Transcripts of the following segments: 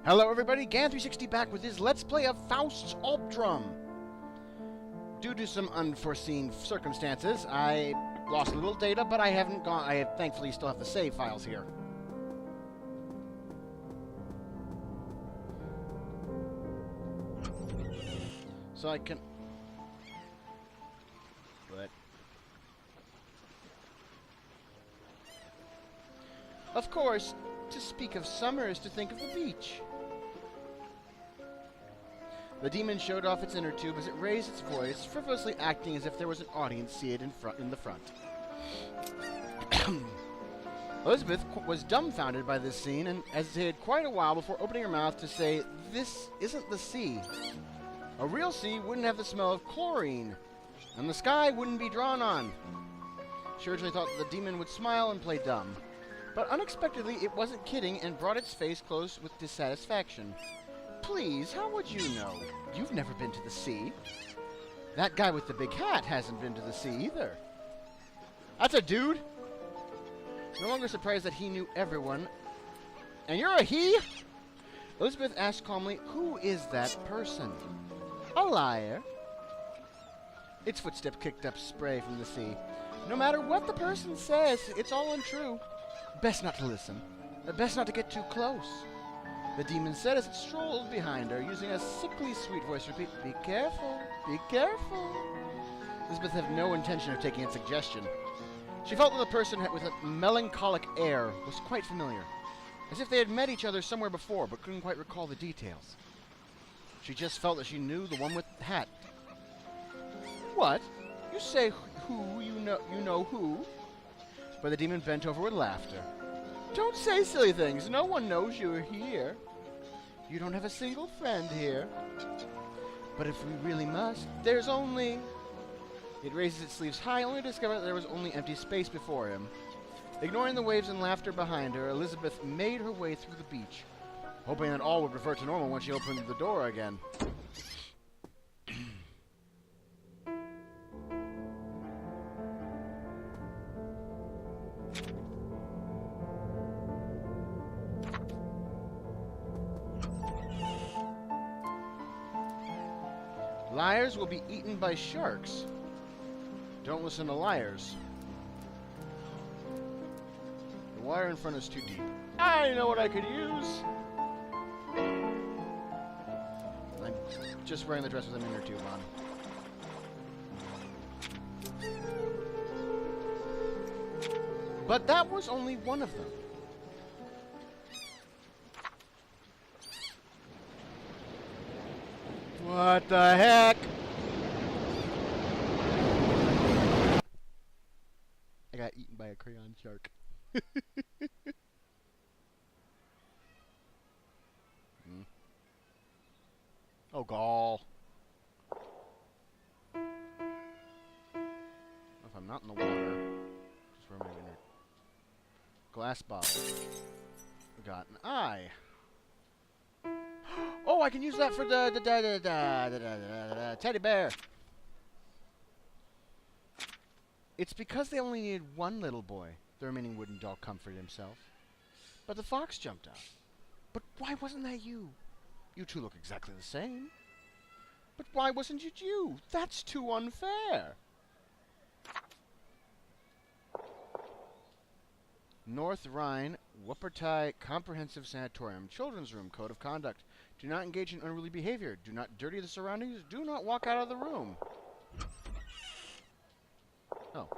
Hello everybody, Gan360 back with his Let's Play of Fausts Alptraum. Due to some unforeseen circumstances, I lost a little data, but I thankfully still have the save files here. So I can... What? Of course, to speak of summer is to think of the beach. The demon showed off its inner tube as it raised its voice, frivolously acting as if there was an audience seated in the front. Elizabeth was dumbfounded by this scene and hesitated quite a while before opening her mouth to say, "This isn't the sea. A real sea wouldn't have the smell of chlorine, and the sky wouldn't be drawn on." She originally thought that the demon would smile and play dumb, but unexpectedly it wasn't kidding and brought its face close with dissatisfaction. "Please, how would you know? You've never been to the sea. That guy with the big hat hasn't been to the sea either." That's a dude! No longer surprised that he knew everyone. "And you're a he?" Elizabeth asked calmly, "Who is that person?" "A liar." Its footstep kicked up spray from the sea. "No matter what the person says, it's all untrue. Best not to listen. Best not to get too close." The demon said as it strolled behind her, using a sickly sweet voice to repeat, "Be careful, be careful." Elizabeth had no intention of taking its suggestion. She felt that the person with a melancholic air was quite familiar, as if they had met each other somewhere before, but couldn't quite recall the details. She just felt that she knew the one with the hat. "What? You say who? You know who?" But the demon bent over with laughter. "Don't say silly things. No one knows you're here. You don't have a single friend here. But if we really must, there's only..." It raises its sleeves high, only to discover that there was only empty space before him. Ignoring the waves and laughter behind her, Elizabeth made her way through the beach, hoping that all would revert to normal once she opened the door again. Liars will be eaten by sharks. Don't listen to liars. The wire in front is too deep. I know what I could use. I'm just wearing the dress with an inner tube on. But that was only one of them. What the heck? I got eaten by a crayon shark. Oh, gall. If I'm not in the water, just where am I in? Glass bottle. We got an eye. Oh, I can use that for the teddy bear. It's because they only needed one little boy. The remaining wooden doll comforted himself. But the fox jumped out. "But why wasn't that you? You two look exactly the same." "But why wasn't it you? That's too unfair." North Rhine, Wuppertal Comprehensive Sanatorium. Children's Room. Code of Conduct. Do not engage in unruly behavior. Do not dirty the surroundings. Do not walk out of the room. Oh.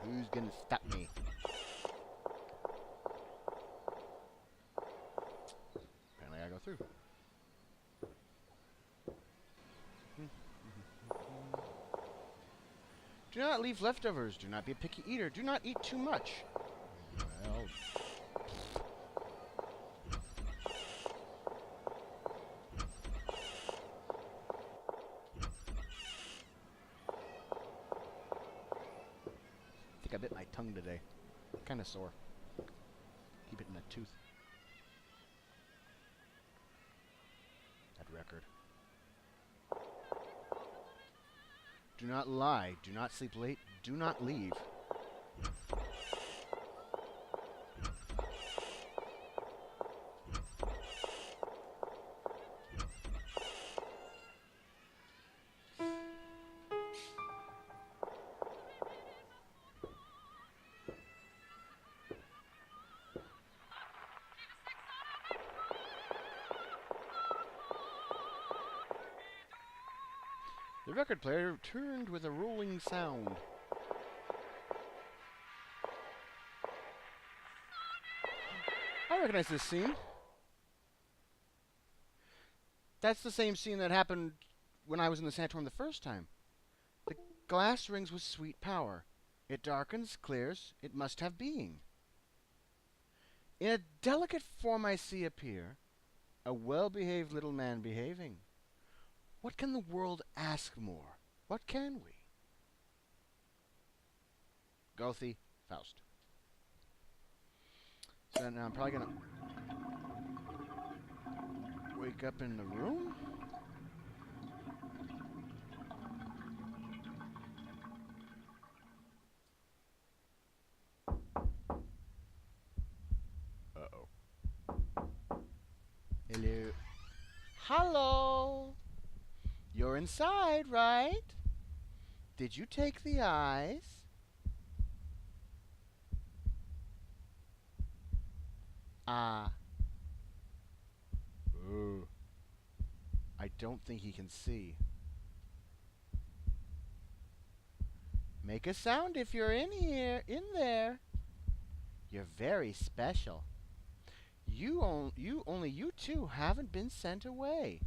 Who's gonna stop me? Apparently I go through. Do not leave leftovers. Do not be a picky eater. Do not eat too much. Well... I think I bit my tongue today. Kind of sore. Keep it in that tooth. That record. Do not lie. Do not sleep late. Do not leave. The record player turned with a rolling sound. I recognize this scene. That's the same scene that happened when I was in the sandstorm the first time. The glass rings with sweet power. It darkens, clears, it must have being. In a delicate form I see appear, a well-behaved little man behaving. What can the world ask more? What can we? Goethe, Faust. So now I'm probably going to wake up in the room. Uh-oh. Hello. Hello. You're inside, right? Did you take the eyes? Ah. Ooh. I don't think he can see. Make a sound if you're in there. You're very special. Only you two haven't been sent away.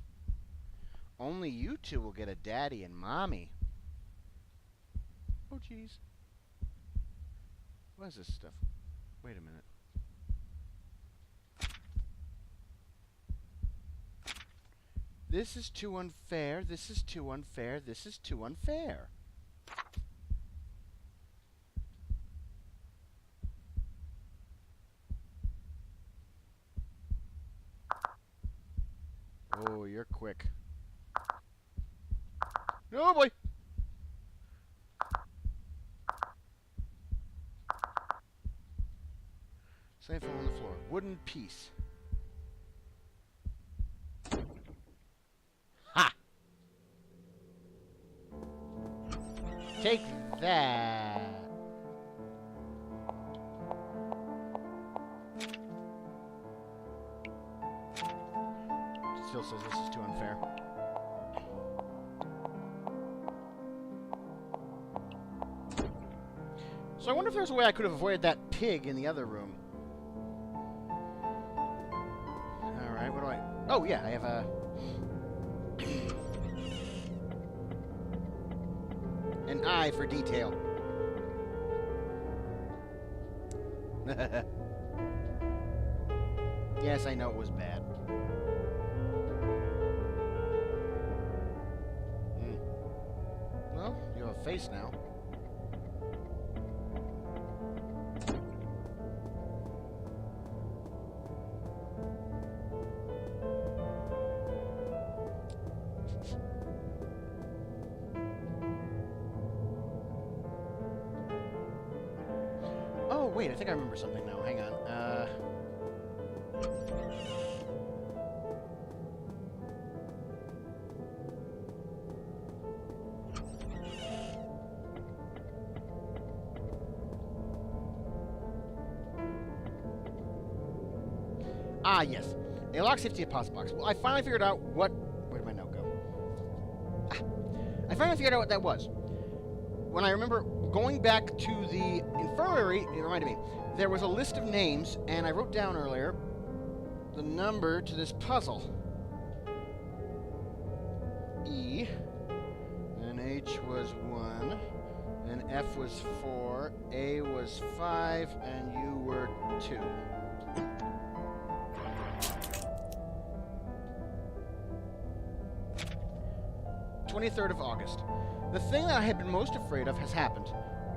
Only you two will get a daddy and mommy. Oh, jeez. What is this stuff? Wait a minute. This is too unfair. This is too unfair. This is too unfair. Oh, you're quick. Oh boy! Same fall on the floor. Wooden piece. Ha! Take that. Still says this is too unfair. So I wonder if there's a way I could have avoided that pig in the other room. Alright, what do I... Oh, yeah, I have a... an eye for detail. Yes, I know it was bad. Well, you have a face now. Oh, wait, I think I remember something now. Hang on. Ah, yes. A lock safety deposit box. Well, I finally figured out what... Where did my note go? Ah, I finally figured out what that was. When I remember going back to the infirmary, it reminded me, there was a list of names, and I wrote down earlier the number to this puzzle. E, and H was 1, and F was 4, A was 5, and U were 2. 23rd of August. The thing that I had been most afraid of has happened.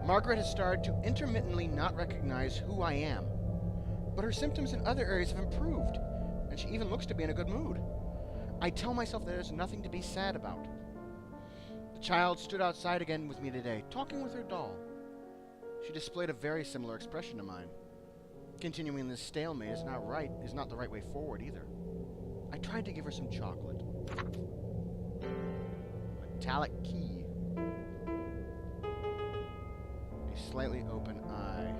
Margaret has started to intermittently not recognize who I am. But her symptoms in other areas have improved, and she even looks to be in a good mood. I tell myself that there's nothing to be sad about. The child stood outside again with me today, talking with her doll. She displayed a very similar expression to mine. Continuing this stalemate is not the right way forward either. I tried to give her some chocolate. Metallic key. A slightly open eye.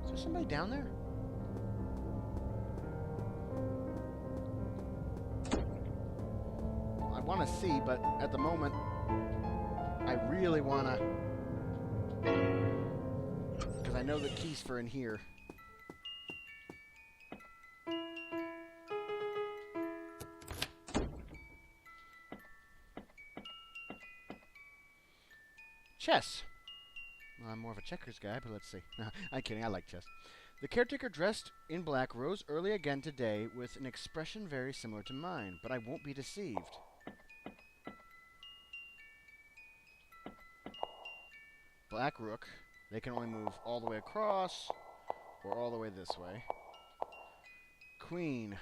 Is there somebody down there? I want to see, but at the moment, I really want to, because I know the key's for in here. Chess. Well, I'm more of a checkers guy, but let's see. No, I'm kidding. I like chess. The caretaker dressed in black rose early again today with an expression very similar to mine, but I won't be deceived. Black rook. They can only move all the way across or all the way this way. Queen.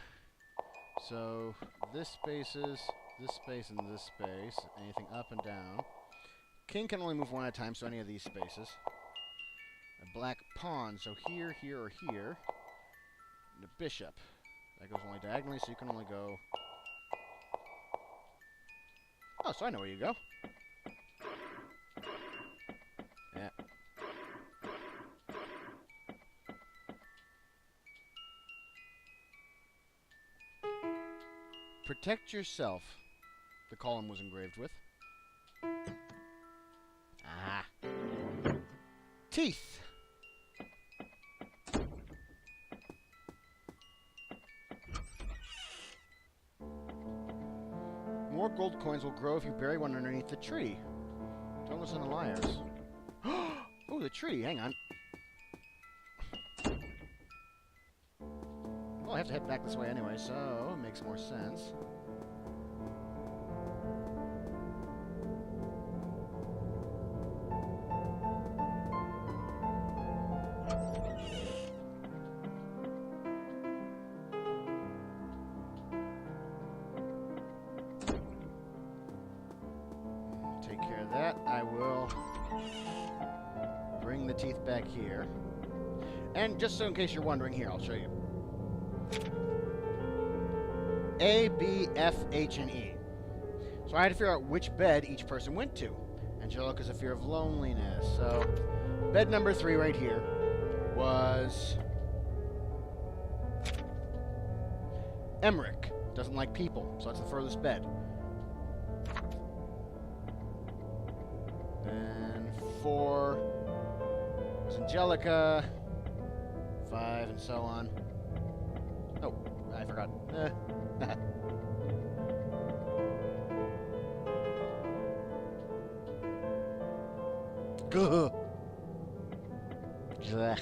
So this spaces, this space, and this space. Anything up and down. King can only move one at a time, so any of these spaces. A black pawn, so here, here, or here. And a bishop. That goes only diagonally, so you can only go... Oh, so I know where you go. Yeah. Protect yourself, the column was engraved with. Ah. Teeth. More gold coins will grow if you bury one underneath the tree. Don't listen to liars. Oh, the tree. Hang on. Well, I have to head back this way anyway, so it makes more sense. Take care of that. I will bring the teeth back here. And just so in case you're wondering, here, I'll show you. A, B, F, H, and E. So I had to figure out which bed each person went to. Angelica's a fear of loneliness. So bed number 3 right here was Emmerich. Doesn't like people, so that's the furthest bed. Then 4 was Angelica. 5 and so on. Oh, I forgot. Gah. Blech.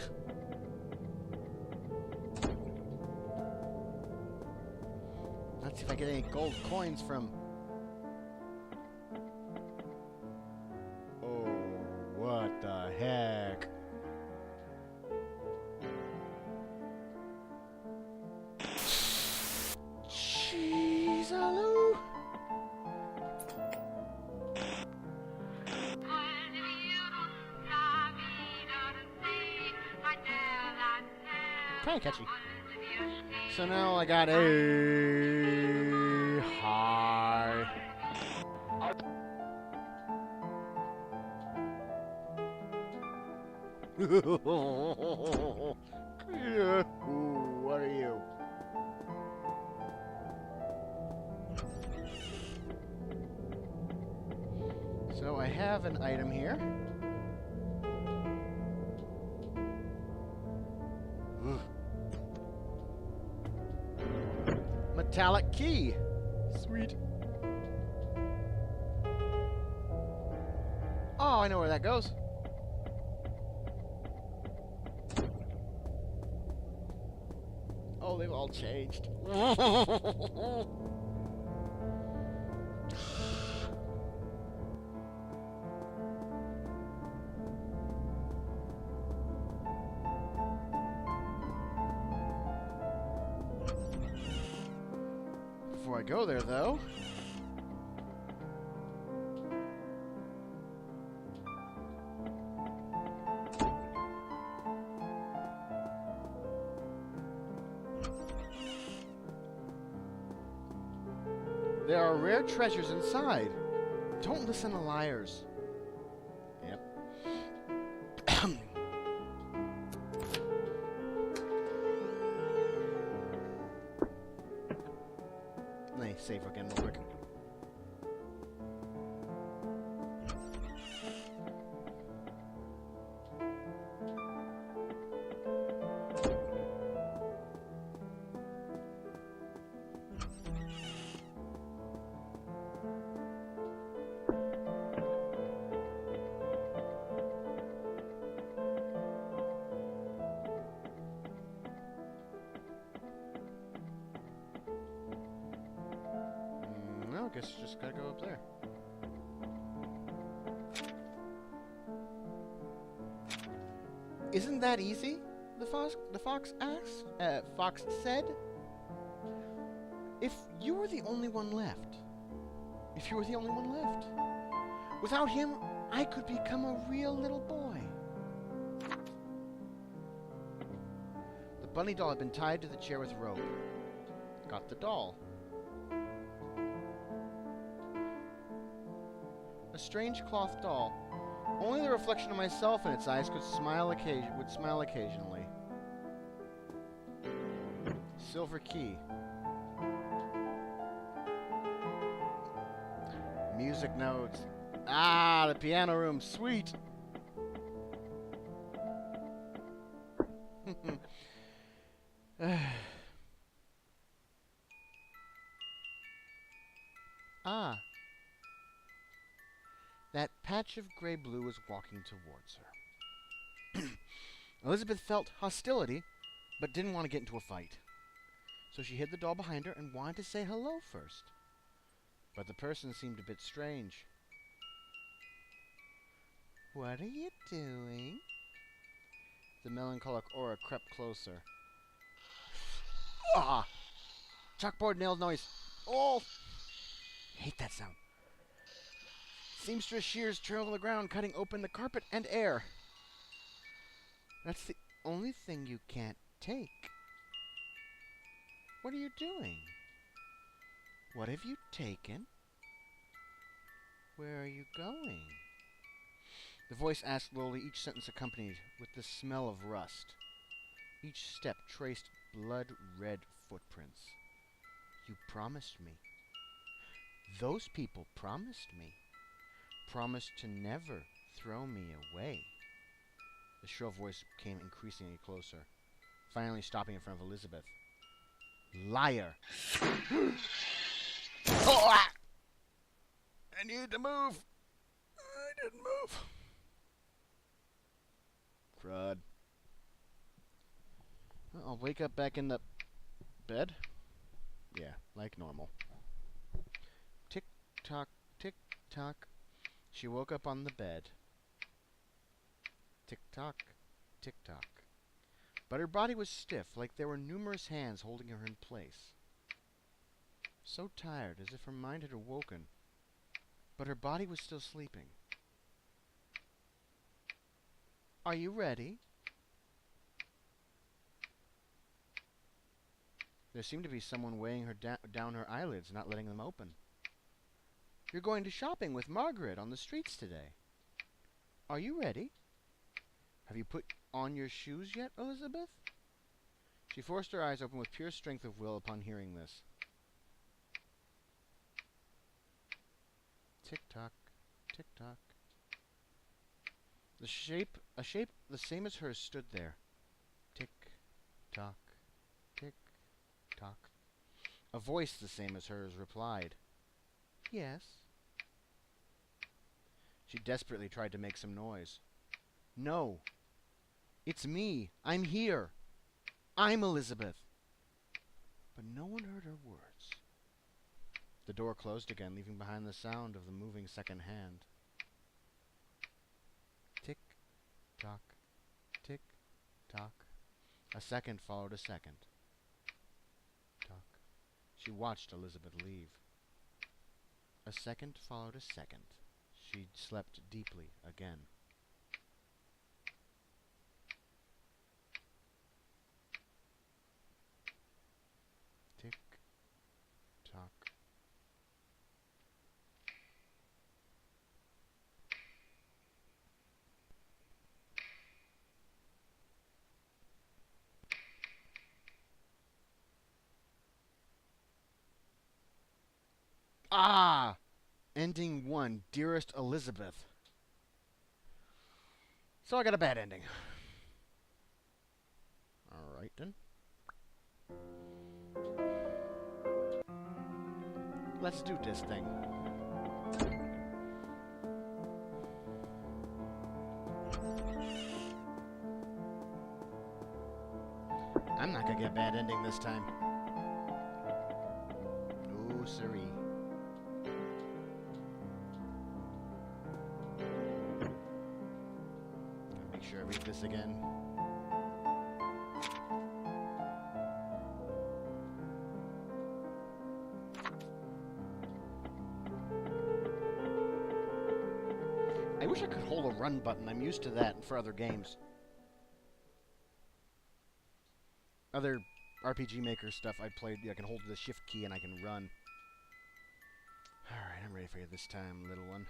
Let's see if I get any gold coins from... Oh, what the heck? Jeez, hello? Kind of catchy. So now I got a high. What are you? So I have an item here. Metallic key. Sweet. Oh, I know where that goes. Oh, they've all changed. before I go there, though. There are rare treasures inside. Don't listen to liars. Yep. Let me save again real quick. No, I guess just gotta go up there. Isn't that easy? The fox asked. Fox said. If you were the only one left. If you were the only one left. Without him, I could become a real little boy. The bunny doll had been tied to the chair with rope. Got the doll. A strange cloth doll. Only the reflection of myself in its eyes would smile occasionally. Silver key. Music notes. Ah, the piano room. Sweet. Ah. That patch of gray-blue was walking towards her. Elizabeth felt hostility, but didn't want to get into a fight. So she hid the doll behind her and wanted to say hello first. But the person seemed a bit strange. What are you doing? The melancholic aura crept closer. Ah! Chalkboard nailed noise. Oh! Hate that sound. Seamstress shears trail on the ground, cutting open the carpet and air. That's the only thing you can't take. What are you doing? What have you taken? Where are you going? The voice asked lowly, each sentence accompanied with the smell of rust. Each step traced blood-red footprints. You promised me. Those people promised me. Promised to never throw me away. The shrill voice came increasingly closer, finally stopping in front of Elizabeth. Liar! Oh, ah! I need to move! I didn't move. Crud. I'll wake up back in the bed. Yeah, like normal. Tick-tock, tick-tock. She woke up on the bed. Tick-tock, tick-tock. But her body was stiff, like there were numerous hands holding her in place. So tired, as if her mind had awoken, but her body was still sleeping. Are you ready? There seemed to be someone weighing her down her eyelids, not letting them open. You're going to shopping with Margaret on the streets today. Are you ready? Have you put on your shoes yet, Elizabeth? She forced her eyes open with pure strength of will upon hearing this. Tick-tock, tick-tock. A shape the same as hers stood there. Tick-tock, tick-tock. A voice the same as hers replied. Yes. She desperately tried to make some noise. No. It's me. I'm here. I'm Elizabeth. But no one heard her words. The door closed again, leaving behind the sound of the moving second hand. Tick-tock, tick-tock. A second followed a second. Tock. She watched Elizabeth leave. A second followed a second. She slept deeply again. Tick, tock. Ah! Ending 1, Dearest Elizabeth. So I got a bad ending. Alright then. Let's do this thing. I'm not gonna get a bad ending this time. No siree. Gotta make sure I read this again. I wish I could hold a run button. I'm used to that for other games. Other RPG Maker stuff I played, I can hold the shift key and I can run. Alright, I'm ready for you this time, little one.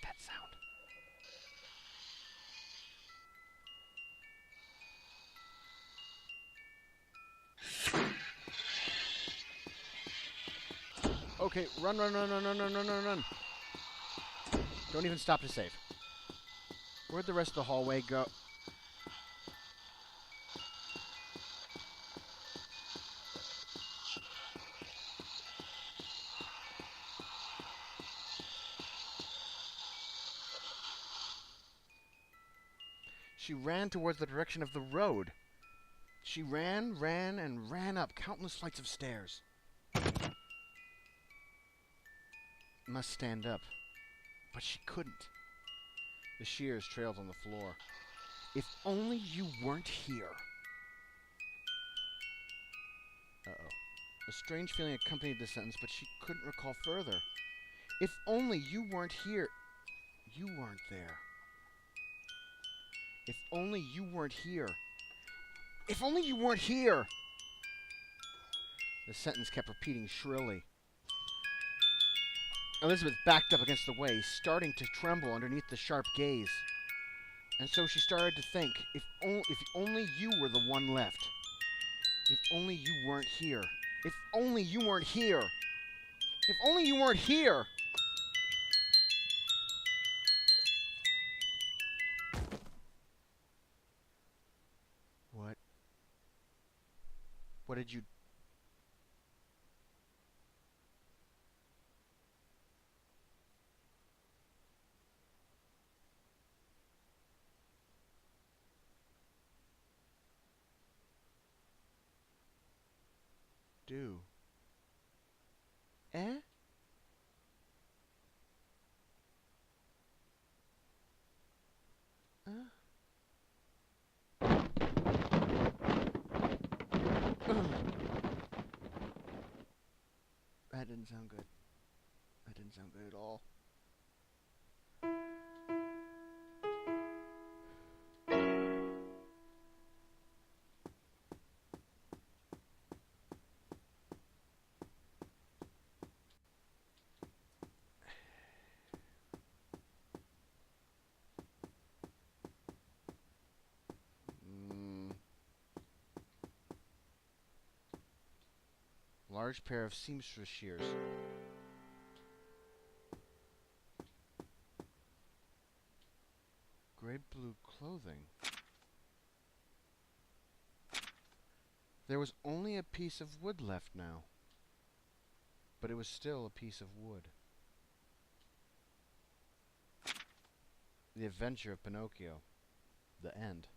That sound. Okay, run, run, run, run, run, run, run, run, run. Don't even stop to save. Where'd the rest of the hallway go? She ran towards the direction of the road. She ran, ran, and ran up countless flights of stairs. Must stand up. But she couldn't. The shears trailed on the floor. If only you weren't here. Uh-oh. A strange feeling accompanied the sentence, but she couldn't recall further. If only you weren't here. You weren't there. If only you weren't here. If only you weren't here! The sentence kept repeating shrilly. Elizabeth backed up against the way, starting to tremble underneath the sharp gaze. And so she started to think, if only you were the one left. If only you weren't here. If only you weren't here. If only you weren't here! What? What did you... do? Eh? That didn't sound good. That didn't sound good at all. Large pair of seamstress shears. Gray blue clothing. There was only a piece of wood left now. But it was still a piece of wood. The Adventure of Pinocchio. The end.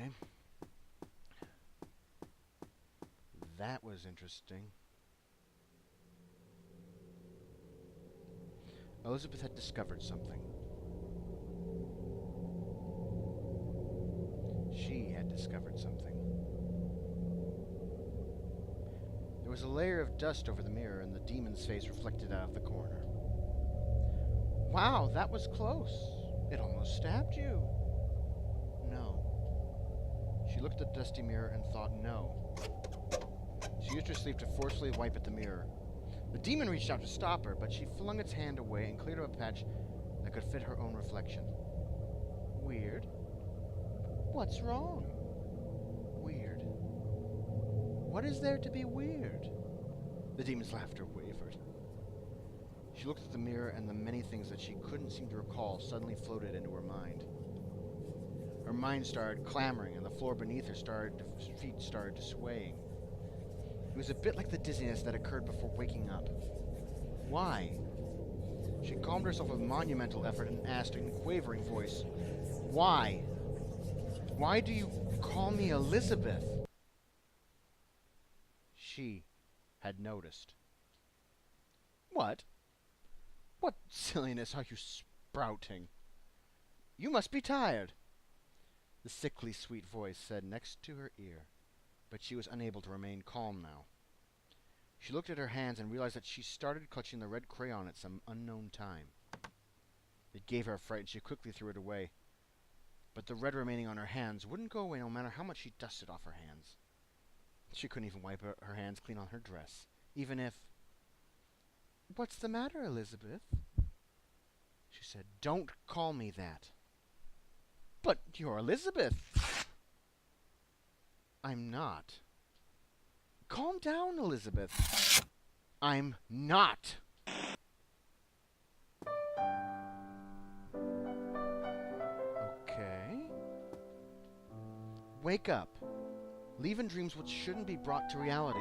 Okay. That was interesting. Elizabeth had discovered something. She had discovered something. There was a layer of dust over the mirror, and the demon's face reflected out of the corner. Wow, that was close. It almost stabbed you. No. She looked at the dusty mirror and thought no. She used her sleeve to forcefully wipe at the mirror. The demon reached out to stop her, but she flung its hand away and cleared up a patch that could fit her own reflection. Weird. What's wrong? Weird. What is there to be weird? The demon's laughter wavered. She looked at the mirror, and the many things that she couldn't seem to recall suddenly floated into her mind. Her mind started clamoring, and the floor beneath her feet started swaying. It was a bit like the dizziness that occurred before waking up. Why? She calmed herself with monumental effort and asked in a quavering voice, Why? Why do you call me Elizabeth? She had noticed. What? What silliness are you sprouting? You must be tired, the sickly sweet voice said next to her ear, but she was unable to remain calm now. She looked at her hands and realized that she started clutching the red crayon at some unknown time. It gave her a fright, and she quickly threw it away. But the red remaining on her hands wouldn't go away no matter how much she dusted off her hands. She couldn't even wipe her hands clean on her dress, even if... What's the matter, Elizabeth? She said, Don't call me that. But you're Elizabeth. I'm not. Calm down, Elizabeth. I'm not. Okay. Wake up. Leave in dreams what shouldn't be brought to reality.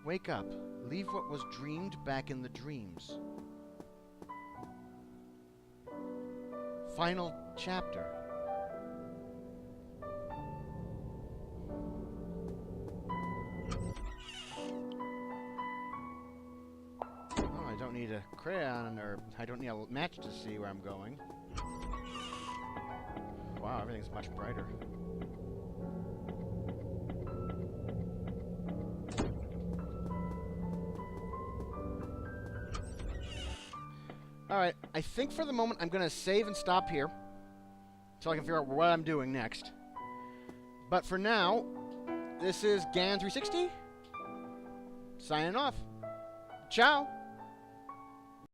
Wake up. Leave what was dreamed back in the dreams. Final chapter. Oh, I don't need a crayon, or I don't need a match to see where I'm going. Wow, everything's much brighter. Alright, I think for the moment I'm going to save and stop here so I can figure out what I'm doing next. But for now, this is GAN360 signing off. Ciao!